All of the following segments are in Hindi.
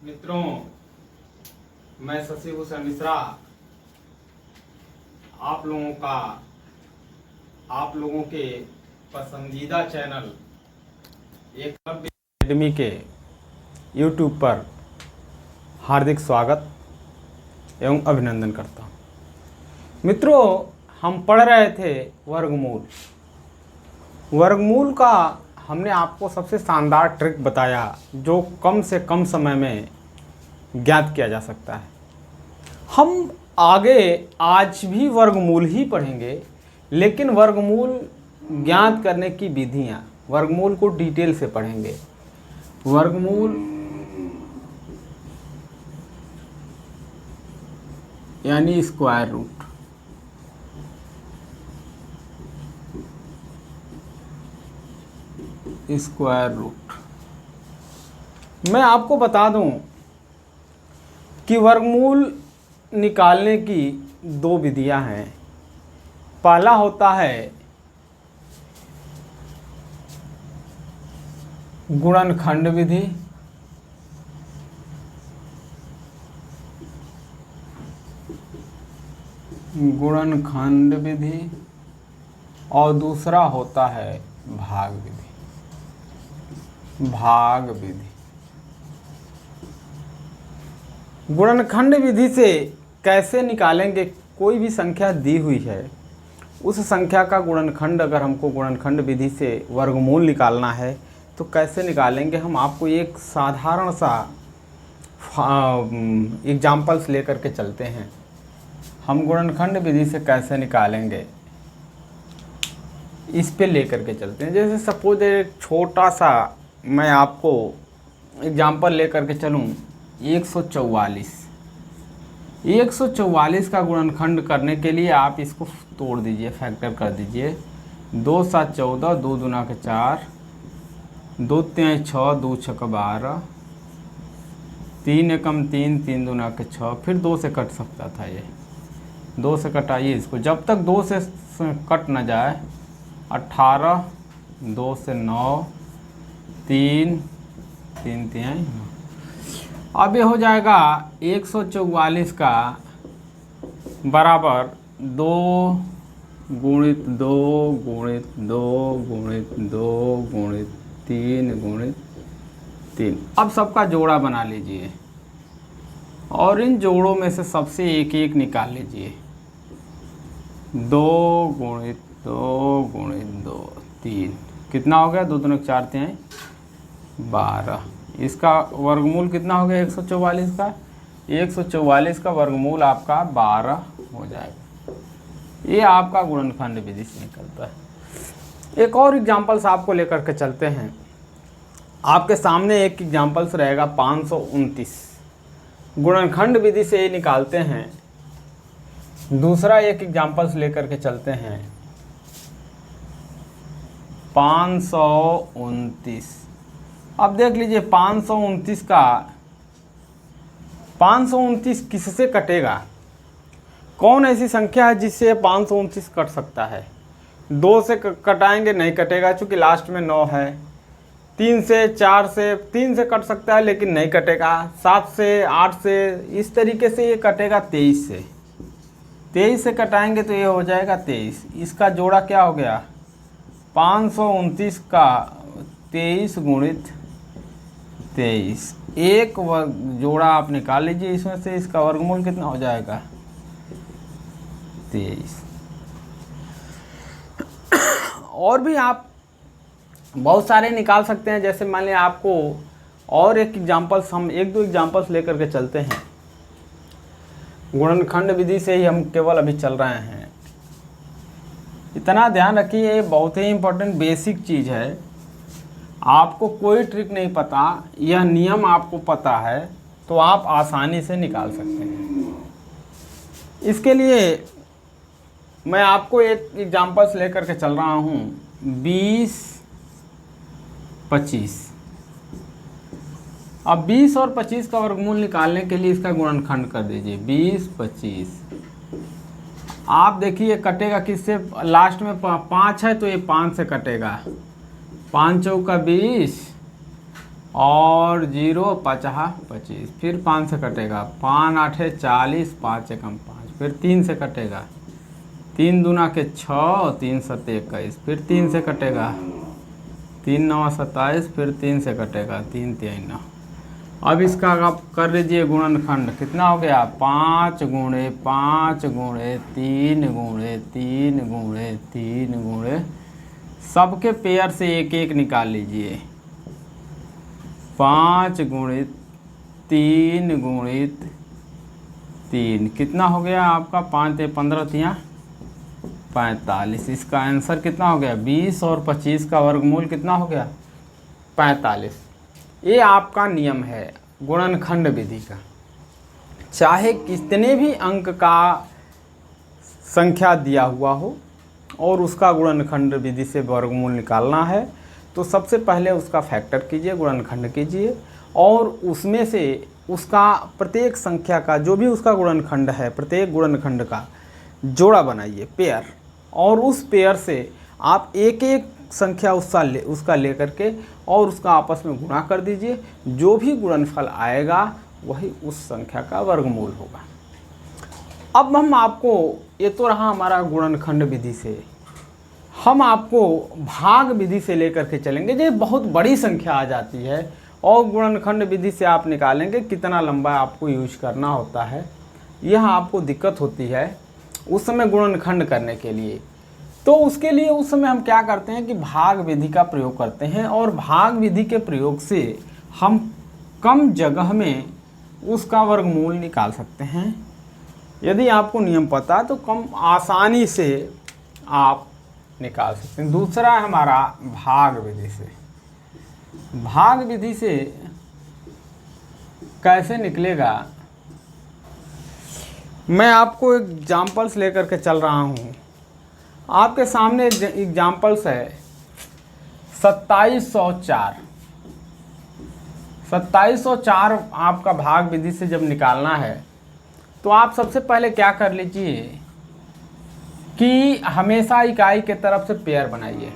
मित्रों, मैं शशि भूषण मिश्रा आप लोगों के पसंदीदा चैनल एकलव्य एकेडमी के YouTube पर हार्दिक स्वागत एवं अभिनंदन करता हूँ। मित्रों, हम पढ़ रहे थे वर्गमूल का हमने आपको सबसे शानदार ट्रिक बताया जो कम से कम समय में ज्ञात किया जा सकता है। हम आगे आज भी वर्गमूल ही पढ़ेंगे, लेकिन वर्गमूल ज्ञात करने की विधियाँ, वर्गमूल को डिटेल से पढ़ेंगे। वर्गमूल यानी स्क्वायर रूट। स्क्वायर रूट मैं आपको बता दूं कि वर्गमूल निकालने की दो विधियां हैं। पहला होता है गुणनखंड विधि, गुणनखंड विधि, और दूसरा होता है भाग विधि। भाग विधि। गुणनखंड विधि से कैसे निकालेंगे? कोई भी संख्या दी हुई है, उस संख्या का गुणनखंड, अगर हमको गुणनखंड विधि से वर्गमूल निकालना है तो कैसे निकालेंगे? हम आपको एक साधारण सा एग्जाम्पल्स लेकर के चलते हैं। हम गुणनखंड विधि से कैसे निकालेंगे इस पे लेकर के चलते हैं। जैसे सपोज एक छोटा सा मैं आपको एग्जाम्पल लेकर के चलूँ, 144 का गुणनखंड करने के लिए आप इसको तोड़ दीजिए, फैक्टर कर दीजिए। 2 7 14, 2 दूना के 4, 2 3 6, 2 6 12, 3 एकम 3, 3 दूना के 6, फिर 2 से कट सकता था। ये 2 से कटाइए इसको, जब तक 2 से कट ना जाए। 18, 2 से 9, 3 3 3। अब ये हो जाएगा 144 का बराबर 2 गुणित 2 गुणित 2 गुणित 2 गुणित 3 गुणित 3। अब सबका जोड़ा बना लीजिए और इन जोड़ों में से सबसे एक एक निकाल लीजिए। 2 गुणित 2 गुणित 2 3 कितना हो गया? 2 दूनी 4 3 12। इसका वर्गमूल कितना हो गया? 144 का। 144 का वर्गमूल आपका 12 हो जाएगा। ये आपका गुणनखंड विधि से निकलता है। एक और एग्जाम्पल्स आपको लेकर के चलते हैं। आपके सामने एक एग्जाम्पल्स रहेगा 529। गुणनखंड विधि से ये निकालते हैं। दूसरा एक एग्जाम्पल्स लेकर के चलते हैं 529। अब देख लीजिए 529 किससे कटेगा? कौन ऐसी संख्या है जिससे 529 कट सकता है? 2 से कटाएंगे, नहीं कटेगा क्योंकि लास्ट में 9 है। 3 से 4 से 3 से कट सकता है लेकिन नहीं कटेगा। 7 से 8 से, इस तरीके से ये कटेगा 23 से। 23 से कटाएंगे तो ये हो जाएगा 23। इसका जोड़ा क्या हो गया? 529 का 23 गुणित 23। एक जोड़ा आप निकाल लीजिए इसमें से। इसका वर्गमूल कितना हो जाएगा? 23। और भी आप बहुत सारे निकाल सकते हैं। जैसे मान लिया आपको और एक एग्जाम्पल्स, हम 1-2 एग्जाम्पल्स लेकर के चलते हैं। गुणनखंड विधि से ही हम केवल अभी चल रहे हैं। इतना ध्यान रखिए, ये बहुत ही इम्पोर्टेंट बेसिक चीज़ है। आपको कोई ट्रिक नहीं पता, यह नियम आपको पता है तो आप आसानी से निकाल सकते हैं। इसके लिए मैं आपको एक एग्जाम्पल्स लेकर के चल रहा हूँ। 20 25। अब 20 और 25 का वर्गमूल निकालने के लिए इसका गुणनखंड कर दीजिए। 20 25। आप देखिए कटेगा किससे? लास्ट में 5 है तो ये 5 से कटेगा। 5 चौका 20 और 0 पचहा 25, फिर 5 से कटेगा, 5 8 40, 5 एकम 5, फिर 3 से कटेगा, 3 दूना के 6, 3 7 21, फिर 3 से कटेगा, 3 9 27, फिर 3 से कटेगा, 3 3 9। अब इसका आप कर लीजिए गुणनखंड, कितना हो गया, 5 गुणे 5 गुणे 3 गुणे 3 गुणे 3 गुणे, सबके पेयर से एक एक निकाल लीजिए, 5 गुणित 3 गुणित 3 कितना हो गया आपका, 5 15 तिया 45। इसका आंसर कितना हो गया, 20 और 25 का वर्गमूल कितना हो गया, 45। ये आपका नियम है गुणनखंड विधि का। चाहे कितने भी अंक का संख्या दिया हुआ हो और उसका गुणनखंड विधि से वर्गमूल निकालना है, तो सबसे पहले उसका फैक्टर कीजिए, गुणनखंड कीजिए, और उसमें से उसका प्रत्येक संख्या का जो भी उसका गुणनखंड है, प्रत्येक गुणनखंड का जोड़ा बनाइए, पेयर, और उस पेयर से आप एक एक संख्या उसका ले करके और उसका आपस में गुणा कर दीजिए। जो भी गुणनफल आएगा वही उस संख्या का वर्गमूल होगा। अब हम आपको, ये तो रहा हमारा गुणनखंड विधि से, हम आपको भाग विधि से लेकर के चलेंगे। जो बहुत बड़ी संख्या आ जाती है और गुणनखंड विधि से आप निकालेंगे कितना लंबा आपको यूज करना होता है, यह आपको दिक्कत होती है उस समय गुणनखंड करने के लिए। तो उसके लिए उस समय हम क्या करते हैं कि भाग विधि का प्रयोग करते हैं, और भाग विधि के प्रयोग से हम कम जगह में उसका वर्गमूल निकाल सकते हैं। यदि आपको नियम पता है तो कम आसानी से आप निकाल सकते हैं। दूसरा है हमारा भाग विधि से। भाग विधि से कैसे निकलेगा, मैं आपको एग्जाम्पल्स लेकर के चल रहा हूँ। आपके सामने एग्जाम्पल्स है 2704। 2704 आपका भाग विधि से जब निकालना है तो आप सबसे पहले क्या कर लीजिए कि हमेशा इकाई के तरफ से पेयर बनाइए।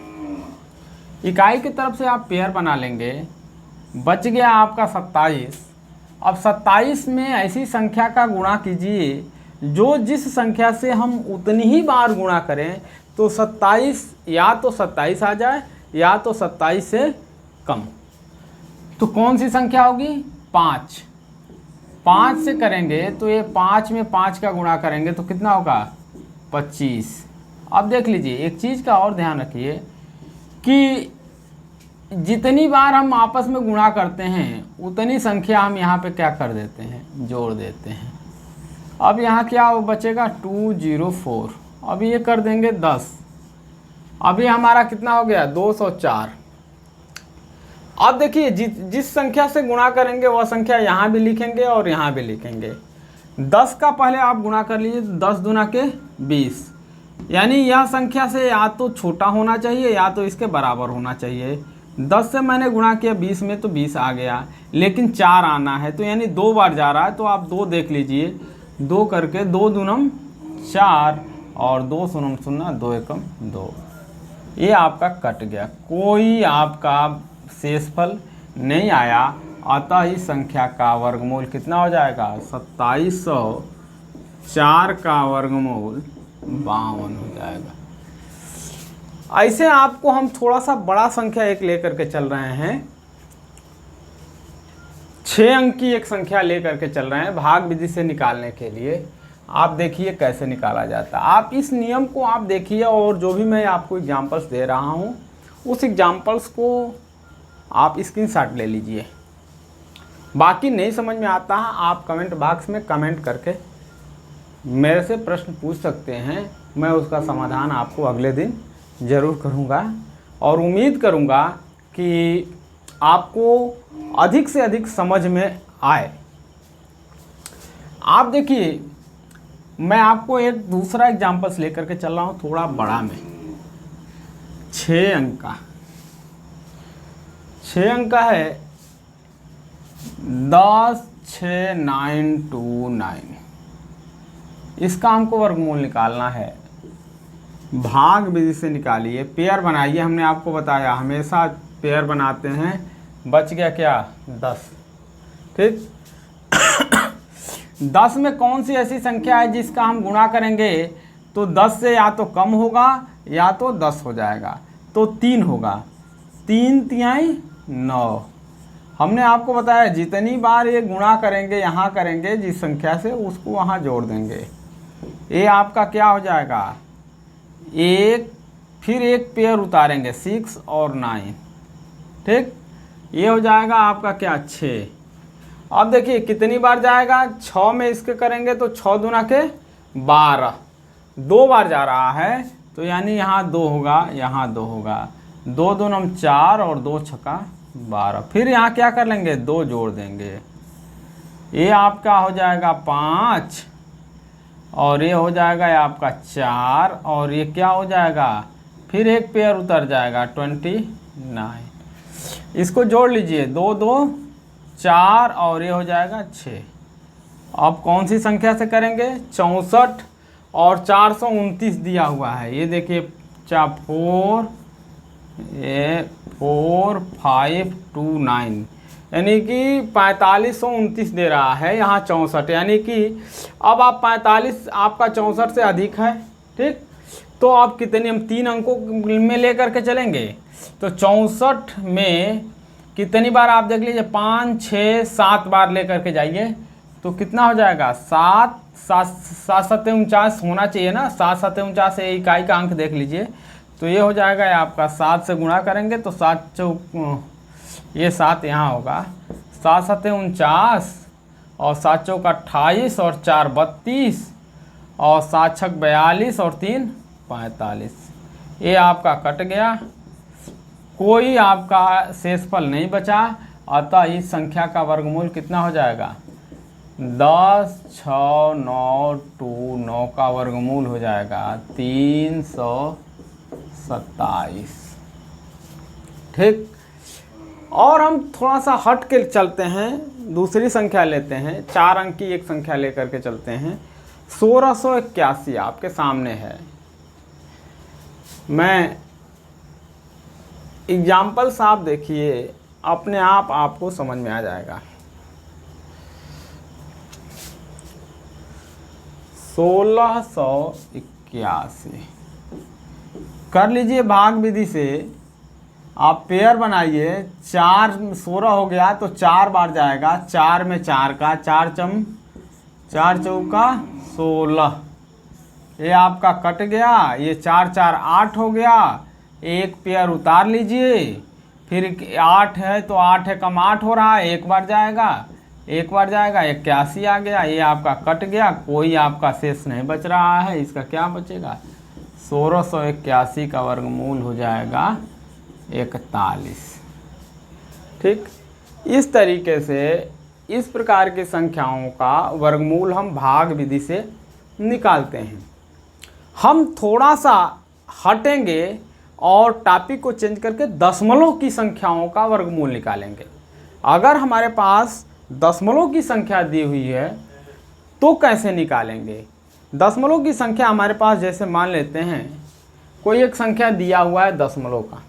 इकाई की तरफ से आप पेयर बना लेंगे, बच गया आपका 27। अब 27 में ऐसी संख्या का गुणा कीजिए जो जिस संख्या से हम उतनी ही बार गुणा करें तो 27 या तो 27 आ जाए या तो 27 से कम। तो कौन सी संख्या होगी, 5। 5 से करेंगे तो ये 5 में 5 का गुणा करेंगे तो कितना होगा, 25। अब देख लीजिए, एक चीज़ का और ध्यान रखिए कि जितनी बार हम आपस में गुणा करते हैं उतनी संख्या हम यहाँ पे क्या कर देते हैं, जोड़ देते हैं। अब यहाँ क्या बचेगा, 204। अब ये कर देंगे 10। अभी हमारा कितना हो गया, 204। अब देखिए जिस संख्या से गुणा करेंगे वह संख्या यहाँ भी लिखेंगे और यहाँ भी लिखेंगे। 10 का पहले आप गुणा कर लीजिए, 10 दूना के 20, यानी यह संख्या से या तो छोटा होना चाहिए या तो इसके बराबर होना चाहिए। 10 से मैंने गुणा किया 20 में तो 20 आ गया, लेकिन 4 आना है तो यानी 2 बार जा रहा है, तो आप 2 देख लीजिए, 2 करके 2 दूनम 4 और 2 शून्य 0, 2 एकम 2। ये आपका कट गया, कोई आपका शेषफल नहीं आया, अतः इस संख्या का वर्गमूल कितना हो जाएगा, 2704 का वर्गमूल 52 हो जाएगा। ऐसे आपको हम थोड़ा सा बड़ा संख्या एक लेकर के चल रहे हैं, 6 अंक की एक संख्या लेकर के चल रहे हैं भाग विधि से निकालने के लिए। आप देखिए कैसे निकाला जाता है। आप इस नियम को आप देखिए, और जो भी मैं आपको एग्जांपल्स दे रहा हूँ उस एग्जांपल्स को आप स्क्रीनशॉट ले लीजिए। बाकी नहीं समझ में आता है आप कमेंट बॉक्स में कमेंट करके मेरे से प्रश्न पूछ सकते हैं, मैं उसका समाधान आपको अगले दिन ज़रूर करूँगा, और उम्मीद करूँगा कि आपको अधिक से अधिक समझ में आए। आप देखिए, मैं आपको एक दूसरा एग्जांपल्स लेकर के चल रहा हूँ थोड़ा बड़ा में, 6 अंक का। 6 अंक का है 106929। इसका हमको वर्गमूल निकालना है। भाग विधि से निकालिए, पेयर बनाइए। हमने आपको बताया हमेशा पेयर बनाते हैं बच गया क्या 10। ठीक 10 में कौन सी ऐसी संख्या है जिसका हम गुणा करेंगे तो 10 से या तो कम होगा या तो 10 हो जाएगा, तो 3 होगा। 3 तिहाई 9। हमने आपको बताया जितनी बार ये गुणा करेंगे यहाँ करेंगे जिस संख्या से उसको वहाँ जोड़ देंगे। ये आपका क्या हो जाएगा, एक फिर एक पेयर उतारेंगे 6 और 9। ठीक ये हो जाएगा आपका क्या 6। अब देखिए कितनी बार जाएगा, 6 में इसके करेंगे तो 6 दूना के 12, 2 बार जा रहा है तो यानी यहाँ 2 होगा, यहाँ 2 होगा, 2 दूनम 4 और 2 छक्का 12। फिर यहाँ क्या कर लेंगे 2 जोड़ देंगे, ये आपका हो जाएगा 5 और ये हो जाएगा ये आपका 4 और ये क्या हो जाएगा फिर एक पेयर उतर जाएगा 29। इसको जोड़ लीजिए 2 2 4 और ये हो जाएगा 6। अब कौन सी संख्या से करेंगे 64 और 429 दिया हुआ है, ये देखिए 4 5 2 9 यानी कि 4529 दे रहा है यहाँ 64, यानी कि अब आप 45 आपका 64 से अधिक है। ठीक तो आप कितने हम 3 अंकों में लेकर के चलेंगे तो 64 में कितनी बार आप देख लीजिए 5 6 7 बार लेकर के जाइए तो कितना हो जाएगा 7 7 7 49 होना चाहिए ना, 7 7 49 इकाई का अंक देख लीजिए तो ये हो जाएगा आपका 7 से गुणा करेंगे तो 7 चौक ये 7 यहाँ होगा, 7 7 49 और 7 चौक 28 और 4 32 और 7 छक 42 और 3 45। ये आपका कट गया, कोई आपका शेषफल नहीं बचा, अतः इस संख्या का वर्गमूल कितना हो जाएगा 10 6 9 2 9 का वर्गमूल हो जाएगा 327। ठीक और हम थोड़ा सा हट के चलते हैं, दूसरी संख्या लेते हैं, 4 अंक की एक संख्या लेकर के चलते हैं। 1681 आपके सामने है, मैं एग्जाम्पल साहब देखिए अपने आप आपको समझ में आ जाएगा। 1681 कर लीजिए भाग विधि से, आप पेयर बनाइए, 4 16 हो गया तो 4 बार जाएगा, 4 में 4 का 4 चौका 16, ये आपका कट गया, ये 4 4 8 हो गया, एक पेयर उतार लीजिए, फिर 8 है तो 8 है कम 8 हो रहा है, एक बार जाएगा 81 आ गया, ये आपका कट गया, कोई आपका शेष नहीं बच रहा है, इसका क्या बचेगा 1681 का वर्गमूल हो जाएगा 41। ठीक इस तरीके से इस प्रकार की संख्याओं का वर्गमूल हम भाग विधि से निकालते हैं। हम थोड़ा सा हटेंगे और टॉपिक को चेंज करके दशमलव की संख्याओं का वर्गमूल निकालेंगे। अगर हमारे पास दशमलव की संख्या दी हुई है तो कैसे निकालेंगे। दशमलव की संख्या हमारे पास जैसे मान लेते हैं कोई एक संख्या दिया हुआ है दशमलव का,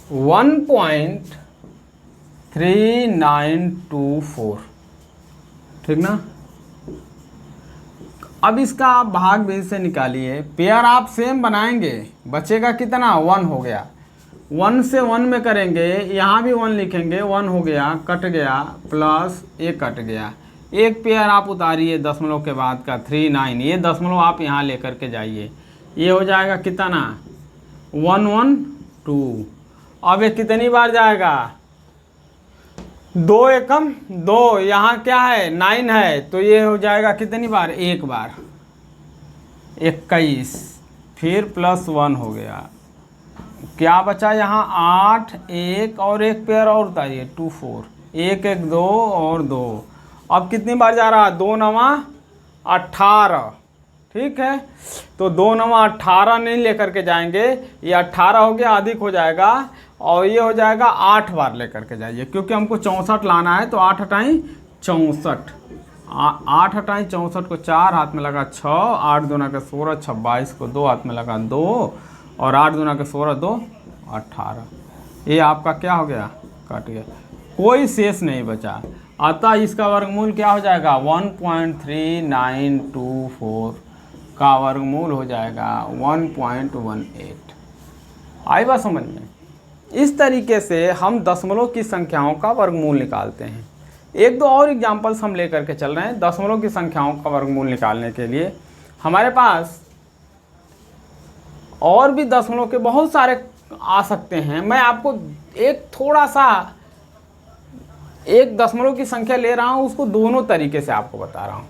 वन 1.3924, ठीक ना। अब इसका आप भाग विधि से निकालिए, पेयर आप सेम बनाएंगे, बचेगा कितना 1 हो गया, 1 से 1 में करेंगे, यहाँ भी 1 लिखेंगे, 1 हो गया, कट गया, प्लस ये कट गया, एक पेयर आप उतारिए दशमलव के बाद का 39, ये दशमलव आप यहाँ लेकर के जाइए, ये हो जाएगा कितना 112। अब ये कितनी बार जाएगा 2 एकम 2, यहाँ क्या है 9 है तो ये हो जाएगा कितनी बार, एक बार 21, फिर प्लस 1 हो गया, क्या बचा यहाँ 8, 1 और एक पेयर और उतारिए 24, 1 1 2 और 2, अब कितनी बार जा रहा है 2 9 18, ठीक है। तो 2 9 18 नहीं लेकर के जाएंगे, ये 18 हो गया, अधिक हो जाएगा और ये हो जाएगा 8 बार लेकर के जाइए, क्योंकि हमको 64 लाना है तो 8 हटाई 64, 8 हटाएं 64 को 4 हाथ में लगा 6, 8 दूना का 16, 22 को 2 हाथ में लगा 2 और 8 दूना का 16 2 18। ये आपका क्या हो गया, कट गया, कोई शेष नहीं बचा। अतः इसका वर्गमूल क्या हो जाएगा, 1.3924 का वर्गमूल हो जाएगा 1.18। आई बात समझ में। इस तरीके से हम दशमलव की संख्याओं का वर्गमूल निकालते हैं। एक दो और एग्जाम्पल्स हम लेकर के चल रहे हैं दशमलव की संख्याओं का वर्गमूल निकालने के लिए। हमारे पास और भी दशमलव के बहुत सारे आ सकते हैं। मैं आपको एक थोड़ा सा एक दशमलव की संख्या ले रहा हूँ, उसको दोनों तरीके से आपको बता रहा हूँ।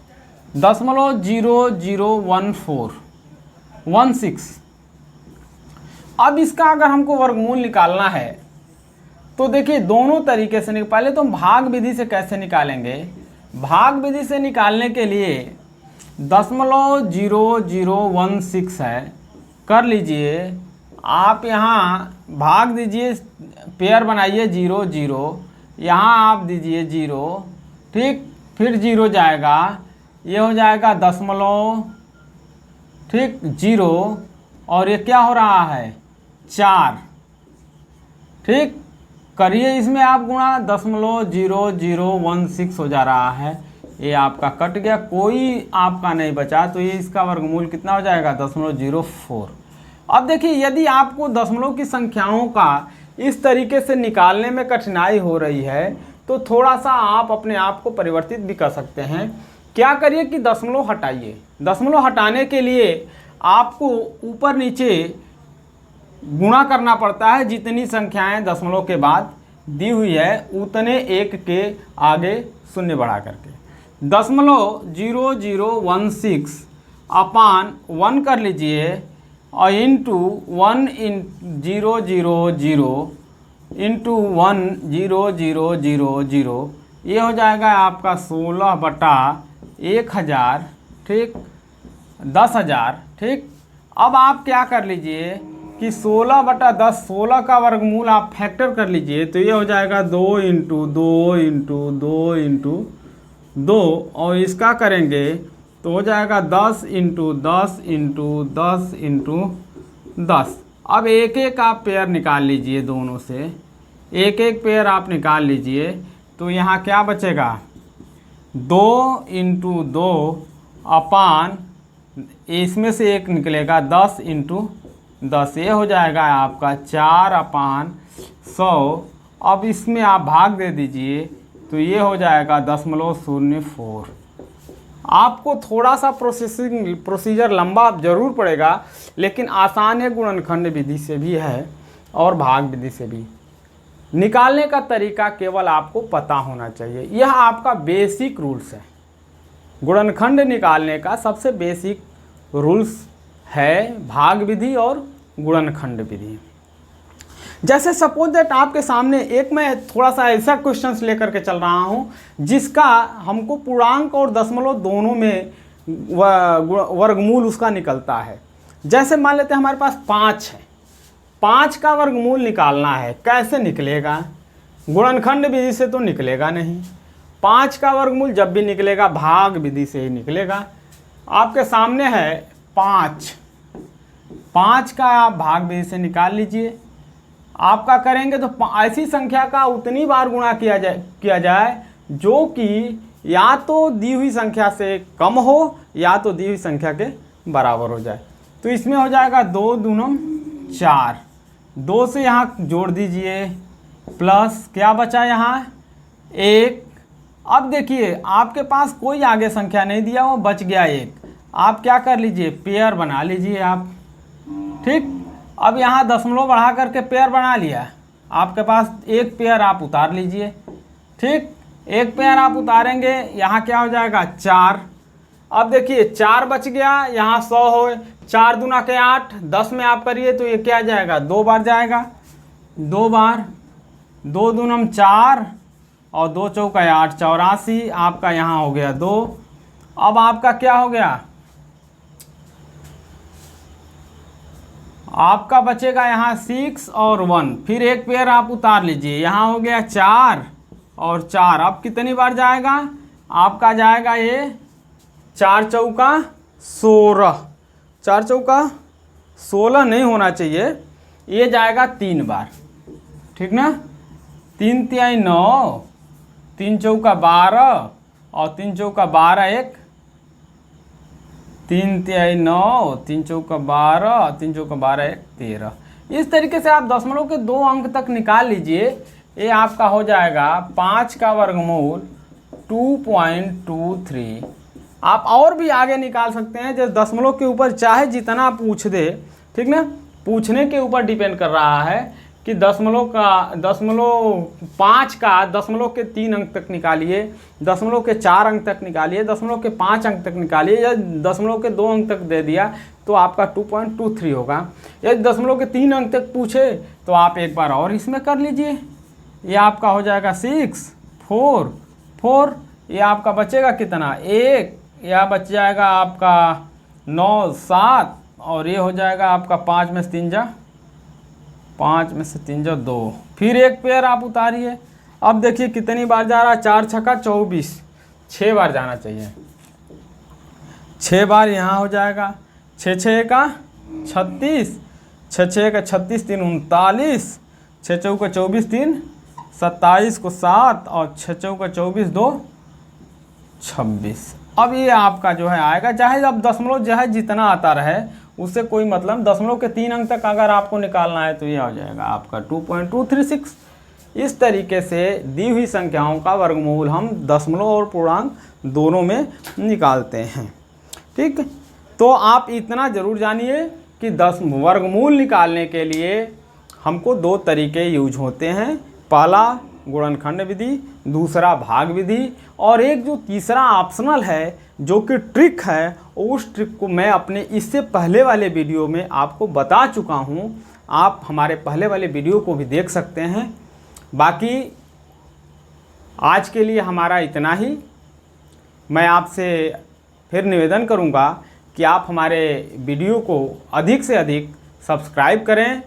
0.001416। अब इसका अगर हमको वर्गमूल निकालना है तो देखिए दोनों तरीके से पहले तो हम भाग विधि से कैसे निकालेंगे। भाग विधि से निकालने के लिए 0.0016 है, कर लीजिए आप, यहाँ भाग दीजिए, पेयर बनाइए 0 0, यहाँ आप दीजिए 0, ठीक, फिर 0 जाएगा, ये हो जाएगा दशमलव, ठीक, 0, और ये क्या हो रहा है 4, ठीक, करिए इसमें आप गुणा, 0.0016 हो जा रहा है, ये आपका कट गया, कोई आपका नहीं बचा, तो ये इसका वर्गमूल कितना हो जाएगा 0.04। अब देखिए यदि आपको दशमलव की संख्याओं का इस तरीके से निकालने में कठिनाई हो रही है तो थोड़ा सा आप अपने आप को परिवर्तित भी कर सकते हैं। क्या करिए कि दशमलव हटाइए। दशमलव हटाने के लिए आपको ऊपर नीचे गुणा करना पड़ता है। जितनी संख्याएं दशमलव के बाद दी हुई है उतने एक के आगे शून्य बढ़ा करके 0.0016 अपान 1 कर लीजिए और इंटू 1/000 इंटू 1/0000, ये हो जाएगा आपका 16/1000, ठीक, 10,000, ठीक। अब आप क्या कर लीजिए कि 16/10, 16 का वर्गमूल आप फैक्टर कर लीजिए, तो ये हो जाएगा 2 × 2 × 2 × 2, और इसका करेंगे तो हो जाएगा 10 × 10 × 10 × 10। अब एक एक आप पेयर निकाल लीजिए, दोनों से एक एक पेयर आप निकाल लीजिए, तो यहाँ क्या बचेगा 2 × 2 अपान, इसमें से एक निकलेगा 10 × 10, ये हो जाएगा आपका 4/100। अब इसमें आप भाग दे दीजिए तो ये हो जाएगा 0.04। आपको थोड़ा सा प्रोसीजर लंबा ज़रूर पड़ेगा, लेकिन आसान है, गुणनखंड विधि से भी है और भाग विधि से भी। निकालने का तरीका केवल आपको पता होना चाहिए। यह आपका बेसिक रूल्स है, गुणनखंड निकालने का सबसे बेसिक रूल्स है भाग विधि और गुणनखंड विधि। जैसे सपोज दैट आपके सामने एक मैं थोड़ा सा ऐसा क्वेश्चंस लेकर के चल रहा हूँ जिसका हमको पूर्णांक और दशमलव दोनों में वर्गमूल उसका निकलता है। जैसे मान लेते हैं हमारे पास 5 है, 5 का वर्गमूल निकालना है, कैसे निकलेगा, गुणनखंड विधि से तो निकलेगा नहीं। 5 का वर्गमूल जब भी निकलेगा भाग विधि से ही निकलेगा। आपके सामने है 5 का आप भाग विधि से निकाल लीजिए। आपका करेंगे तो ऐसी संख्या का उतनी बार गुणा किया जाए जो कि या तो दी हुई संख्या से कम हो या तो दी हुई संख्या के बराबर हो जाए। तो इसमें हो जाएगा 2 दूनम 4, 2 से यहाँ जोड़ दीजिए, प्लस क्या बचा यहाँ 1। अब देखिए आपके पास कोई आगे संख्या नहीं दिया, वो बच गया 1। आप क्या कर लीजिए, पेयर बना लीजिए आप, ठीक। अब यहाँ दशमलव बढ़ा करके पेयर बना लिया, आपके पास एक पेयर आप उतार लीजिए, ठीक। एक पेयर आप उतारेंगे, यहाँ क्या हो जाएगा 4। अब देखिए 4 बच गया, यहाँ 100 हो, 4 दूना के 8, 10 में आप करिए तो ये क्या जाएगा 2 बार जाएगा, 2 बार, 2 दूनम 4 और 2 चौका 8, 84। आपका यहाँ हो गया 2। अब आपका क्या हो गया, आपका बचेगा यहाँ 6 और 1, फिर एक पेयर आप उतार लीजिए, यहाँ हो गया 4 और 4। अब कितनी बार जाएगा, आपका जाएगा ये 4 चौका 16, 4 चौका 16 नहीं होना चाहिए, ये जाएगा 3 बार, ठीक ना। 3 तिहाई 9, 3 चौका 12 और 3 चौका 12 1, 3 तिहाई 9, 3 चौका 12, 3 चौका 12 1 13। इस तरीके से आप दशमलव के 2 अंक तक निकाल लीजिए। ये आपका हो जाएगा 5 का वर्गमूल 2.23। आप और भी आगे निकाल सकते हैं, जैसे दशमलव के ऊपर चाहे जितना पूछ दे, ठीक ना, पूछने के ऊपर डिपेंड कर रहा है कि दशमलव 5 का दशमलव के 3 अंक तक निकालिए, दशमलव के 4 अंक तक निकालिए, दशमलव के 5 अंक तक निकालिए, या दशमलव के 2 अंक तक दे दिया तो आपका 2.23 होगा। यदि दशमलव के 3 अंक तक पूछे तो आप एक बार और इसमें कर लीजिए। ये आपका हो जाएगा 6 4 4, ये आपका बचेगा कितना 1, यह बच जाएगा आपका 9 7, और ये हो जाएगा आपका 5 में से 3 जा 2। फिर एक पेयर आप उतारिए। अब देखिए कितनी बार जा रहा है, 4 छक्का 24, 6 बार जाना चाहिए। 6 बार यहाँ हो जाएगा, 6 6 का 36, 6 6 का 36 3 39, 6 चौका 24 3 27 को 7 और 6 चौका 24 2 26। अब ये आपका जो है आएगा, चाहे अब दशमलव जो है जितना आता रहे उससे कोई मतलब, दशमलव के 3 अंक तक अगर आपको निकालना है तो ये हो जाएगा आपका 2.236। इस तरीके से दी हुई संख्याओं का वर्गमूल हम दशमलव और पूर्णांक दोनों में निकालते हैं, ठीक। तो आप इतना ज़रूर जानिए कि वर्गमूल निकालने के लिए हमको 2 तरीके यूज होते हैं, पहला गुणनखंड विधि, दूसरा भाग विधि, और एक जो तीसरा ऑप्शनल है जो कि ट्रिक है, उस ट्रिक को मैं अपने इससे पहले वाले वीडियो में आपको बता चुका हूँ। आप हमारे पहले वाले वीडियो को भी देख सकते हैं। बाकी आज के लिए हमारा इतना ही। मैं आपसे फिर निवेदन करूँगा कि आप हमारे वीडियो को अधिक से अधिक सब्सक्राइब करें,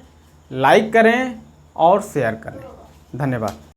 लाइक करें और शेयर करें। धन्यवाद।